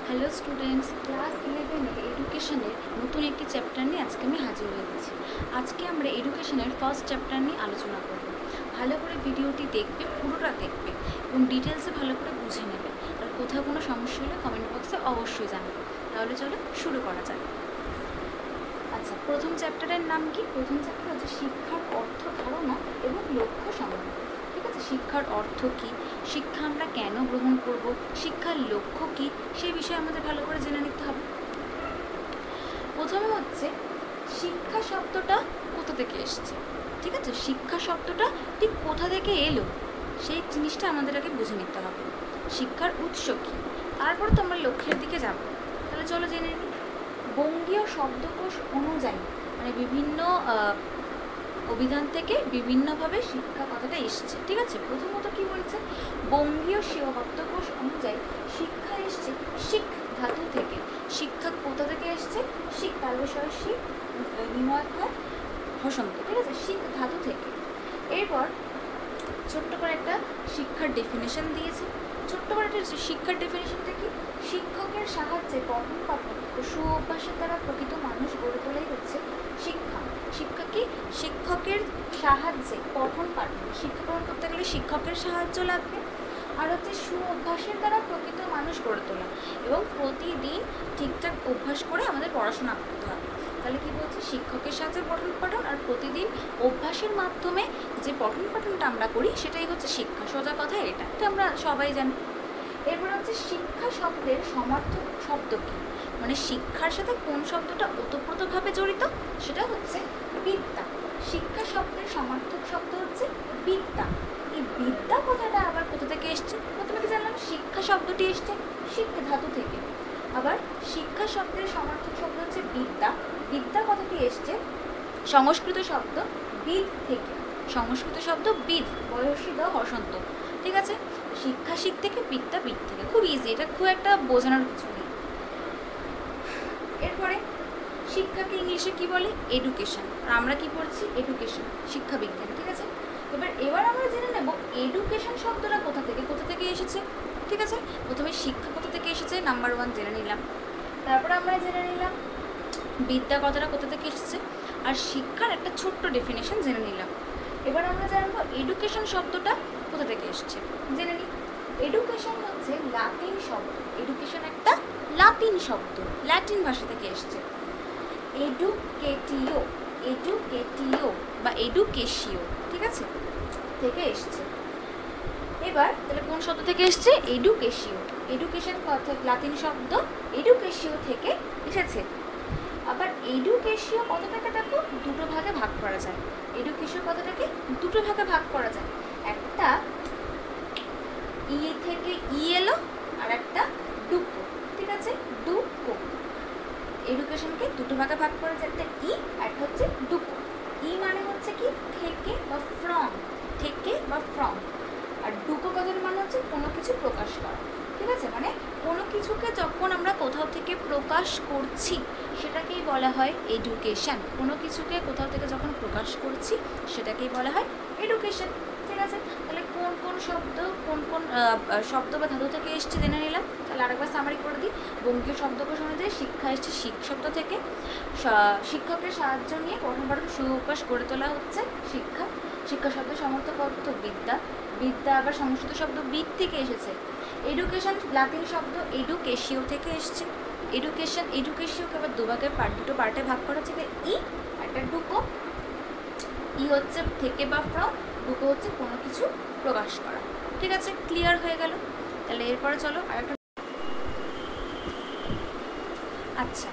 Hello students, class 11 এডুকেশনের নতুন একটি চ্যাপ্টার নিয়ে আজকে আমি হাজির হয়ে গেছি। আজকে আমরা এডুকেশনের ফার্স্ট চ্যাপ্টার নিয়ে আলোচনা করব। ভালো করে ভিডিওটি দেখবে, পুরোটা দেখবে এবং ডিটেলসে ভালো করে বুঝে নেবে। আর কোথাও কোনো সমস্যা হলে কমেন্ট বক্সে অবশ্যই জানাবে। তাহলে চলো শুরু করা যাক। আচ্ছা, প্রথম চ্যাপ্টারের নাম কি? প্রথম চ্যাপ্টার হচ্ছে শিক্ষার অর্থ, ধারণা এবং লক্ষ্য সম্বন্ধে। ঠিক আছে, শিক্ষার অর্থ কী, শিক্ষা আমরা কেন গ্রহণ করব, শিক্ষার লক্ষ্য কী, সেই বিষয়ে আমাদের ভালো করে জেনে নিতে হবে। প্রথমে হচ্ছে শিক্ষা শব্দটা কোথা থেকে এসছে। ঠিক আছে, শিক্ষা শব্দটা ঠিক কোথা থেকে এলো সেই জিনিসটা আমাদের আগে বুঝে নিতে হবে। শিক্ষার উৎস কী, তারপর তো আমরা লক্ষ্যের দিকে যাব। তাহলে চলো জেনে নিই। বঙ্গীয় শব্দকোষ অনুযায়ী মানে বিভিন্ন অভিধান থেকে বিভিন্নভাবে শিক্ষা কথাটা এসছে। ঠিক আছে, প্রথমত কি বলছে, বঙ্গীয় শব্দকোষ অনুযায়ী শিক্ষা এসছে শিখ ধাতু থেকে। শিক্ষা কোথা থেকে এসছে? শিখ তালবেশ্বর শিখ হিময়ক্ষয় হসন্ত। ঠিক আছে, শিখ ধাতু থেকে। এরপর ছোট্ট করে একটা শিক্ষার ডেফিনেশন দিয়েছে। ছোট্ট করে একটা শিক্ষার ডেফিনেশনটা কি? শিক্ষকের সাহায্যে পঠন পাঠন ও সুঅভ্যাসের দ্বারা প্রকৃত মানুষ গড়ে তোলাই হচ্ছে শিক্ষা। শিক্ষা কি? শিক্ষকের সাহায্যে পঠন পাঠন, শিক্ষা গ্রহণ করতে গেলে শিক্ষকের সাহায্য লাগবে। আর হচ্ছে সুঅভ্যাসের দ্বারা প্রকৃত মানুষ গড়ে তোলা, এবং প্রতিদিন ঠিকঠাক অভ্যাস করে আমাদের পড়াশোনা করতে হবে। তাহলে কি বলছে? শিক্ষকের সাহায্যে পঠন পাঠন আর প্রতিদিন অভ্যাসের মাধ্যমে যে পঠন পাঠনটা আমরা করি সেটাই হচ্ছে শিক্ষা। সোজা কথা এটা তো আমরা সবাই জানি। এরপর হচ্ছে শিক্ষা শব্দের সমার্থক শব্দ কী, মানে শিক্ষার সাথে কোন শব্দটা ওতপ্রোতভাবে জড়িত, সেটা হচ্ছে বিদ্যা। শিক্ষা শব্দের সমার্থক শব্দ হচ্ছে বিদ্যা। এই বিদ্যা কথাটা আবার কোথা থেকে এসছে? প্রথমে কি জানলাম? শিক্ষা শব্দটি এসছে শিখ ধাতু থেকে। আবার শিক্ষা শব্দের সমার্থক শব্দ হচ্ছে বিদ্যা। বিদ্যা কথাটি এসছে সংস্কৃত শব্দ বিদ থেকে। সংস্কৃত শব্দ বিদ, বয়সী দ হসন্ত। ঠিক আছে, শিক্ষা শিখ থেকে, বিদ্যা বিদ থেকে। খুব ইজি, এটা খুব একটা বোঝানোর কিছু নেই। এরপরে শিক্ষাকে ইংলিশে কি বলে? এডুকেশন। আর আমরা কি পড়ছি? এডুকেশন, শিক্ষা বিজ্ঞান। ঠিক আছে, এবার আমরা জেনে নেব এডুকেশন শব্দটা কোথা থেকে এসেছে। ঠিক আছে, প্রথমে শিক্ষা কোথা থেকে এসেছে নাম্বার 1 জেনে নিলাম। তারপরে আমরা জেনে নিলাম বিদ্যা কথাটা কোথা থেকে এসেছে, আর শিক্ষার একটা ছোট্ট ডেফিনেশন জেনে নিলাম। এবার আমরা জানবো এডুকেশন শব্দটা কোথা থেকে এসেছে, জেনে নিই। এডুকেশন হচ্ছে লাতিন শব্দ। এডুকেশন একটা লাতিন শব্দ, ল্যাটিন ভাষা থেকে এসেছে। এডুকেটিও, এডুকেটিও বা এডুকেশিও, ঠিক আছে, থেকে এসেছে। এবার তাহলে কোন শব্দ থেকে এসেছে? এডুকেশিও। এডুকেশন কথা লাতিন শব্দ এডুকেশিও থেকে এসেছে। আবার এডুকেশিও কথাটাকে দেখো দুটো ভাগে ভাগ করা যায়। এডুকেশিও কথাটাকে দুটো ভাগে ভাগ করা যায়। একটা ই থেকে ই এলো, আর একটা ডুকো। ঠিক আছে, ডুকো। এডুকেশনকে দুটো ভাগে ভাগ করা যায়, একটা ই আর একটা হচ্ছে ডুকো। ই মানে হচ্ছে কি? থেকে বা ফ্রম, থেকে বা ফ্রম। আর ডুকো কথার মানে হচ্ছে কোনো কিছু প্রকাশ করা। ঠিক আছে, মানে কোনো কিছুকে যখন আমরা কোথাও থেকে প্রকাশ করছি সেটাকেই বলা হয় এডুকেশন। কোনো কিছুকে কোথাও থেকে যখন প্রকাশ করছি সেটাকেই বলা হয় এডুকেশন। ঠিক আছে, তাহলে কোন কোন শব্দ শব্দ বা ধাতু থেকে এসছে জেনে নিলাম। তাহলে আরেকবার সামারি করে দিই। বঙ্গীয় শব্দকোষ অনুযায়ী শিক্ষা এসছে শিখ শব্দ থেকে। শিক্ষকের সাহায্য নিয়ে পঠন পাঠন সুঅভ্যাস গড়ে তোলা হচ্ছে শিক্ষা। শিক্ষা শব্দের সমর্থক অর্থ বিদ্যা। বিদ্যা আবার সংস্কৃত শব্দ বিদ থেকে এসেছে। এডুকেশন লাতিন শব্দ এডুকেশিও থেকে এসছে। এডুকেশন এডুকেশিওকে আবার দুটো পার্টে ভাগ করা হচ্ছে, ই একটা ডুকো। ই হচ্ছে থেকে বা ফ্রম, ডুকো হচ্ছে কোনো কিছু প্রকাশ করা। ঠিক আছে, ক্লিয়ার হয়ে গেল। তাহলে এরপরে চলো আরেকটা। আচ্ছা,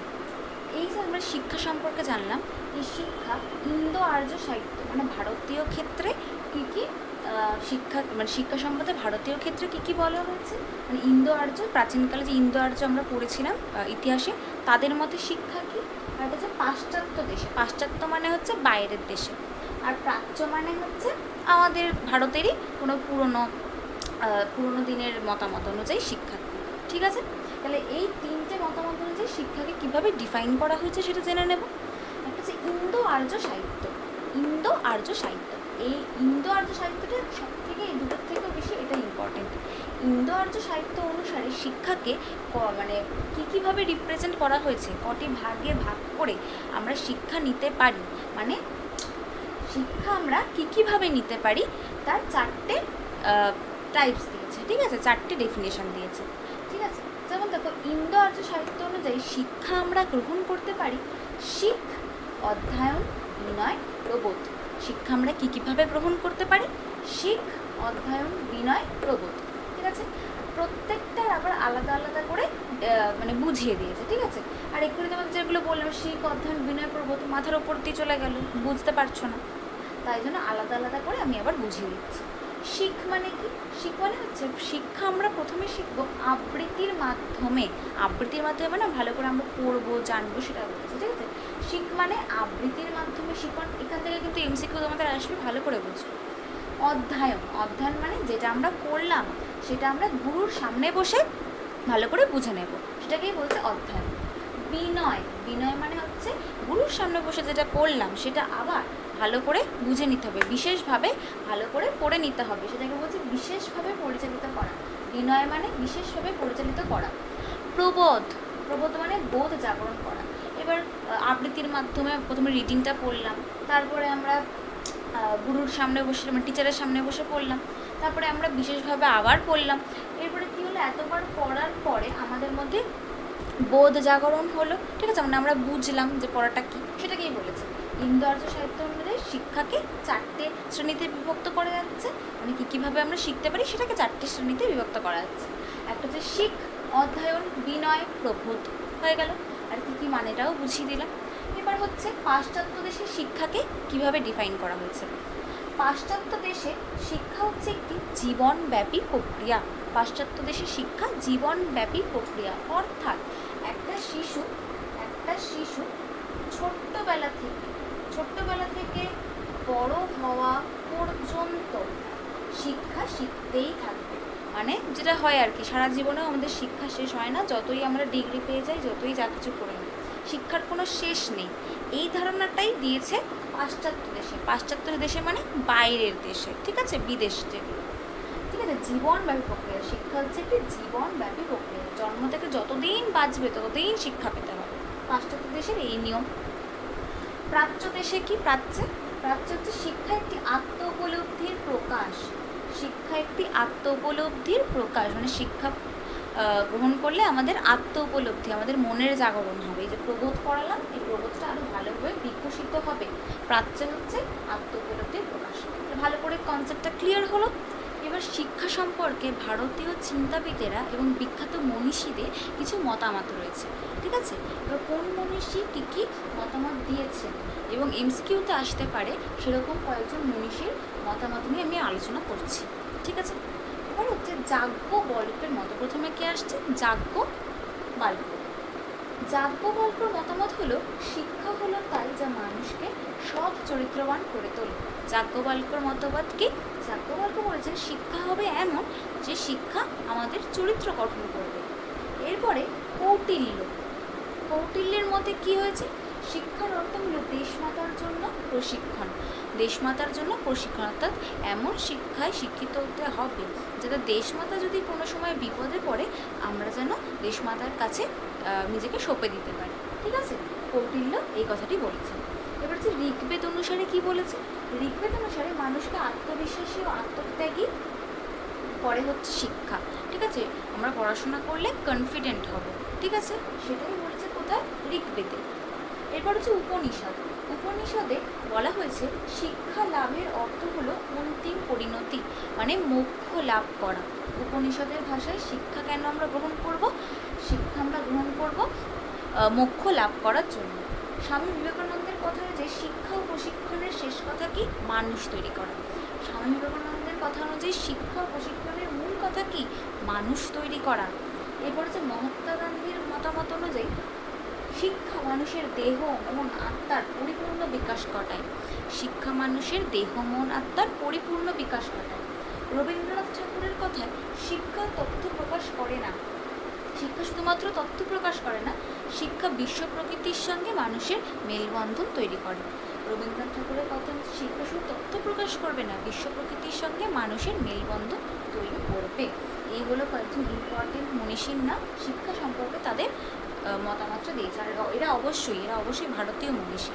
এই যে আমরা শিক্ষা সম্পর্কে জানলাম, এই শিক্ষা ইন্দো আর্য সাহিত্য মানে ভারতীয় ক্ষেত্রে কী কী শিক্ষা সম্পর্কে ভারতীয় ক্ষেত্রে কী কী বলা হয়েছে, মানে ইন্দো আর্য, প্রাচীনকালে যে ইন্দো আর্য আমরা পড়েছিলাম ইতিহাসে, তাদের মতে শিক্ষা কী। আর এটা হচ্ছে পাশ্চাত্য দেশে। পাশ্চাত্য মানে হচ্ছে বাইরের দেশে, আর প্রাচ্য মানে হচ্ছে আমাদের ভারতেরই কোনো পুরনো দিনের মতামত অনুযায়ী শিক্ষা। ঠিক আছে, তাহলে এই তিনটে মতামত অনুযায়ী শিক্ষাকে কীভাবে ডিফাইন করা হয়েছে সেটা জেনে নেব। একটা হচ্ছে ইন্দো আর্য সাহিত্য। ইন্দো আর্য সাহিত্য, এই ইন্দো আর্য সাহিত্যটা সব থেকে এই দুটোর থেকেও বেশি এটা ইম্পর্টেন্ট। ইন্দো আর্য সাহিত্য অনুসারে শিক্ষাকে মানে কীভাবে রিপ্রেজেন্ট করা হয়েছে, কটি ভাগে ভাগ করে আমরা শিক্ষা নিতে পারি, মানে শিক্ষা আমরা কীভাবে নিতে পারি তার 4টে টাইপস দিয়েছে, ঠিক আছে, 4টে ডেফিনেশন দিয়েছে, ঠিক আছে। যেমন দেখো, ইন্দো আর্য সাহিত্য অনুযায়ী শিক্ষা আমরা গ্রহণ করতে পারি শিখ, অধ্যয়ন, বিনয়, প্রবোধ। শিক্ষা আমরা কীভাবে গ্রহণ করতে পারি? শিখ, অধ্যয়ন, বিনয়, প্রবোধ, ঠিক আছে। প্রত্যেকটার আবার আলাদা আলাদা করে মানে বুঝিয়ে দিয়েছে, ঠিক আছে। আর এগুলো তোমাদের যেগুলো বললাম, শিখ, অধ্যয়ন, বিনয়, প্রবোধ, মাথার ওপর দিয়ে চলে গেল, বুঝতে পারছো না, তাই জন্য আলাদা আলাদা করে আমি আবার বুঝিয়ে দিচ্ছি। শিখ মানে কি? শিখ মানে হচ্ছে শিক্ষা আমরা প্রথমে শিখবো আবৃত্তির মাধ্যমে। আবৃত্তির মাধ্যমে না ভালো করে আমরা পড়বো, জানবো, সেটা বলেছে, ঠিক আছে। শিখ মানে আবৃত্তির মাধ্যমে শিখন। এখান থেকে কিন্তু এমসিকিউ তোমাদের আসবে, ভালো করে বুঝবো। অধ্যয়ন, অধ্যয়ন মানে যেটা আমরা করলাম সেটা আমরা গুরুর সামনে বসে ভালো করে বুঝে নেব, সেটাকেই বলছে অধ্যয়ন। বিনয়, বিনয় মানে হচ্ছে গুরুর সামনে বসে যেটা পড়লাম সেটা আবার ভালো করে বুঝে নিতে হবে, বিশেষভাবে ভালো করে পড়ে নিতে হবে, সেটাকে বলছে বিশেষভাবে পরিচালিত করা। বিনয় মানে বিশেষভাবে পরিচালিত করা। প্রবোধ, প্রবোধ মানে বোধ জাগরণ করা। এবার আবৃত্তির মাধ্যমে প্রথমে রিডিংটা পড়লাম, তারপরে আমরা গুরুর সামনে বসে মানে টিচারের সামনে বসে পড়লাম, তারপরে আমরা বিশেষভাবে আবার পড়লাম। এরপরে কী হলো, এতবার পড়ার পরে আমাদের মধ্যে বোধ জাগরণ হলো, ঠিক আছে, মানে আমরা বুঝলাম যে পড়াটা কী, সেটাকেই বলেছে। ইন্দো আর্য সাহিত্য অনুযায়ী শিক্ষাকে 4টে শ্রেণীতে বিভক্ত করা যাচ্ছে, মানে কীভাবে আমরা শিখতে পারি সেটাকে 4টে শ্রেণীতে বিভক্ত করা যাচ্ছে। একটা হচ্ছে শিখ, অধ্যয়ন, বিনয়, প্রবোধ, হয়ে গেল। আর কী মানেটাও বুঝিয়ে দিলাম। এবার হচ্ছে পাশ্চাত্য দেশে শিক্ষাকে কিভাবে ডিফাইন করা হয়েছে। পাশ্চাত্য দেশে শিক্ষা হচ্ছে একটি জীবনব্যাপী প্রক্রিয়া। পাশ্চাত্য দেশে শিক্ষা জীবনব্যাপী প্রক্রিয়া, অর্থাৎ একটা শিশু ছোট্টবেলা থেকে বড় হওয়া পর্যন্ত শিক্ষা শিখতেই থাকবে। মানে যেটা হয় আর কি, সারা জীবনেও আমাদের শিক্ষা শেষ হয় না, যতই আমরা ডিগ্রি পেয়ে যাই, যতই যা কিছু করে নিই, শিক্ষার কোনো শেষ নেই। এই ধারণাটাই দিয়েছে পাশ্চাত্য দেশে। পাশ্চাত্য দেশে মানে বাইরের দেশে, ঠিক আছে, বিদেশ যেগুলো, ঠিক আছে। জীবনব্যাপী প্রক্রিয়া, শিক্ষা হচ্ছে একটি জীবনব্যাপী প্রক্রিয়া, জন্ম থেকে যতদিন বাঁচবে ততদিন শিক্ষা পেতে হবে। পাশ্চাত্য দেশের এই নিয়ম। প্রাচ্য দেশে কি? প্রাচ্য হচ্ছে শিক্ষা একটি আত্ম উপলব্ধির প্রকাশ। শিক্ষা একটি আত্ম উপলব্ধির প্রকাশ, মানে শিক্ষা গ্রহণ করলে আমাদের আত্ম উপলব্ধি, আমাদের মনের জাগরণ হবে। এই যে প্রবোধ পড়ালাম, এই প্রবোধটা আরও ভালোভাবে বিকশিত হবে। প্রাচ্য হচ্ছে আত্ম উপলব্ধির প্রকাশ। ভালো করে কনসেপ্টটা ক্লিয়ার হলো। এবার শিক্ষা সম্পর্কে ভারতীয় চিন্তাবিদেরা এবং বিখ্যাত মনীষীদের কিছু মতামত রয়েছে, ঠিক আছে। এবার কোন মনীষী কী মতামত দিয়েছে এবং এমসিকিউতে আসতে পারে সেরকম কয়েকজন মনীষীর মতামত নিয়ে আমি আলোচনা করছি, ঠিক আছে। এবার হচ্ছে যাজ্ঞবল্ক্যের মত। প্রথমে কে আসছে? যাজ্ঞবল্ক্য। যাজ্ঞবল্ক্যর মতামত হলো শিক্ষা হলো তাই যা মানুষকে সৎ চরিত্রবান করে তোলে। যাজ্ঞবল্ক্যর মতবাদ কি? যাজ্ঞবল্ক্য বলেছেন শিক্ষা হবে এমন যে শিক্ষা আমাদের চরিত্র গঠন করবে। এরপরে কৌটিল্যের মতে কি হয়েছে? শিক্ষার অর্থ হলো দেশমাতার জন্য প্রশিক্ষণ। দেশমাতার জন্য প্রশিক্ষণ, অর্থাৎ এমন শিক্ষায় শিক্ষিত হতে হবে যাতে দেশমাতা যদি কোনো সময় বিপদে পড়ে আমরা যেন দেশমাতার কাছে নিজেকে সঁপে দিতে পারি, ঠিক আছে। কৌটিল্য এই কথাটি বলেছেন। এবার হচ্ছে ঋগ্বেদ অনুসারে কি বলেছে? ঋগ্বেদ অনুসারে মানুষকে আত্মবিশ্বাসী ও আত্মত্যাগী করে হচ্ছে শিক্ষা, ঠিক আছে। আমরা পড়াশোনা করলে কনফিডেন্ট হব, ঠিক আছে, সেটাই বলেছে কোথায়? ঋগ্বেদে। এরপর হচ্ছে উপনিষদে বলা হয়েছে শিক্ষা লাভের অর্থ হলো অন্তিম পরিণতি, মানে মোক্ষ লাভ করা। উপনিষদের ভাষায় শিক্ষা কেন আমরা গ্রহণ করব? শিক্ষা আমরা গ্রহণ করব মোক্ষ লাভ করার জন্য। স্বামী বিবেকানন্দের কথা অনুযায়ী শিক্ষা ও প্রশিক্ষণের শেষ কথা কি? মানুষ তৈরি করা। স্বামী বিবেকানন্দের কথা অনুযায়ী শিক্ষা ও প্রশিক্ষণের মূল কথা কি? মানুষ তৈরি করা। এরপর হচ্ছে মহাত্মা গান্ধীর মতামত অনুযায়ী শিক্ষা মানুষের দেহ, মন, আত্মার পরিপূর্ণ বিকাশ ঘটায়। শিক্ষা মানুষের দেহ, মন, আত্মার পরিপূর্ণ বিকাশ ঘটায়। রবীন্দ্রনাথ ঠাকুরের কথায় শিক্ষা তথ্য প্রকাশ করে না। শিক্ষা শুধুমাত্র তথ্য প্রকাশ করে না, শিক্ষা বিশ্ব প্রকৃতির সঙ্গে মানুষের মেলবন্ধন তৈরি করে। রবীন্দ্রনাথ ঠাকুরের কথা, শিক্ষা শুধু তথ্য প্রকাশ করবে না, বিশ্ব প্রকৃতির সঙ্গে মানুষের মেলবন্ধন তৈরি করবে। এইগুলো কয়েকজন ইম্পর্টেন্ট মনীষীর নাম শিক্ষা সম্পর্কে তাদের মতামতটা দিয়েছে। আর এরা অবশ্যই ভারতীয় মনীষী।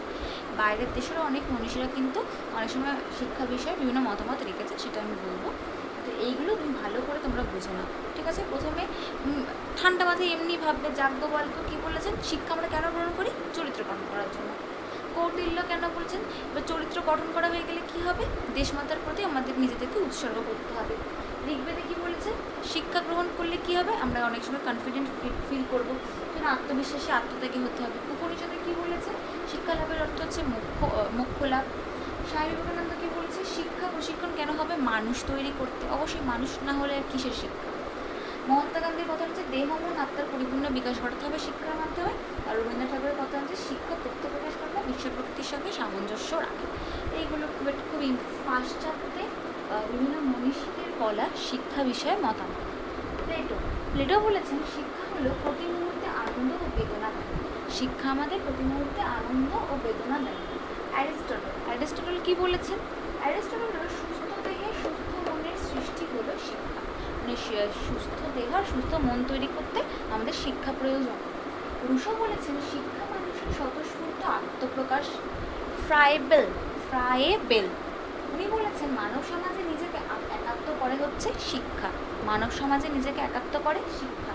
বাইরের দেশেরও অনেক মনীষীরা কিন্তু অনেক সময় শিক্ষা বিষয়ে বিভিন্ন মতামত রেখেছে, সেটা আমি বলবো। তো এইগুলো তুমি ভালো করে তোমরা বুঝে নাও, ঠিক আছে? প্রথমে ঠান্ডা মাথায় এমনি ভাববে যাজ্ঞবল্ক্য কী বলেছেন, শিক্ষা আমরা কেন গ্রহণ করি? চরিত্র গঠন করার জন্য। কৌটিল্য কেন বলছেন? এবার চরিত্র গঠন করা হয়ে গেলে কী হবে? দেশমাতার প্রতি আমাদের নিজেদেরকে উৎসর্গ করতে হবে। ঋগ্বেদে কী বলেছে? শিক্ষা গ্রহণ করলে কী হবে? আমরা অনেক সময় কনফিডেন্ট ফিল করবো, যেন আত্মবিশ্বাসী আত্মত্যাগী হতে হবে। উপনিষদে কী বলেছে? শিক্ষা লাভের অর্থ হচ্ছে মোক্ষ লাভ। স্বামী বিবেকানন্দ কী বলেছে? শিক্ষা প্রশিক্ষণ কেন হবে? মানুষ তৈরি করতে। অবশ্যই মানুষ না হলে আর কিসের শিক্ষা? মহাত্মা গান্ধীর কথা হচ্ছে দেহ মন আত্মার পরিপূর্ণ বিকাশ ঘটাতে হবে শিক্ষার মাধ্যমে। আর রবীন্দ্রনাথ ঠাকুরের কথা হচ্ছে শিক্ষা তথ্য প্রকাশ করে না, বিশ্ব প্রকৃতির সঙ্গে সামঞ্জস্য রাখে। এইগুলো খুবই পাশ্চাত্যে বিভিন্ন মনীষীদের বলা শিক্ষা বিষয়ে মতামত। প্লেটো বলেছেন শিক্ষা হলো প্রতি মুহূর্তে আনন্দ ও বেদনা দেয়। শিক্ষা আমাদের প্রতি মুহূর্তে আনন্দ ও বেদনা দেয়। অ্যারিস্টটল কি বলেছেন? অ্যারিস্টটল হলো সুস্থ দেহে সুস্থ মনের সৃষ্টি হলো শিক্ষা। মানে সুস্থ দেহ আর সুস্থ মন তৈরি করতে আমাদের শিক্ষা প্রয়োজন। রুশো বলেছেন শিক্ষা মানুষের স্বতঃস্ফূর্ত আত্মপ্রকাশ। ফ্রায়েবেল উনি বলেছেন মানব সমাজে নিজেকে একাত্ম করে হচ্ছে শিক্ষা। মানব সমাজে নিজেকে একাত্ম করে শিক্ষা।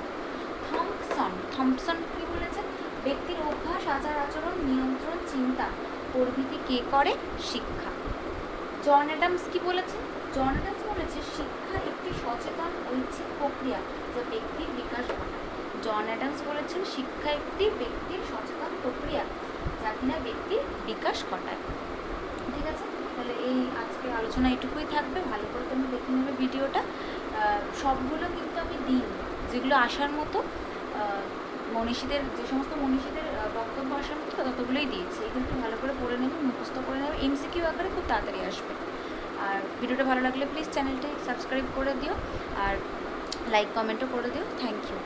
থমসন কি বলেছেন? ব্যক্তির অভ্যাস আচার আচরণ নিয়ন্ত্রণ চিন্তা প্রভৃতি কে করে? শিক্ষা। জন অ্যাডামস কি বলেছেন? জন অ্যাডামস বলেছে শিক্ষা একটি সচেতন ঐচ্ছিক প্রক্রিয়া যা ব্যক্তির বিকাশ ঘটায়। জন অ্যাডামস বলেছেন শিক্ষা একটি ব্যক্তির সচেতন প্রক্রিয়া যা কিনা ব্যক্তির বিকাশ ঘটায়। ঠিক আছে, তাহলে এই আজকে আলোচনা এটুকুই থাকবে। ভালো করে তুমি দেখে নেবে ভিডিওটা। সবগুলো কিন্তু আমি দিই, যেগুলো আসার মতো মনীষীদের, যে সমস্ত মনীষীদের বক্তব্য আসার মতো ততগুলোই দিয়েছি। এগুলো একটু ভালো করে পড়ে নেবে, মুখস্থ করে নেবে। এমসিকিউ আকারে খুব তাড়াতাড়ি আসবে। আর ভিডিওটা ভালো লাগলে প্লিজ চ্যানেলটি সাবস্ক্রাইব করে দিও আর লাইক কমেন্টও করে দিও। Thank you.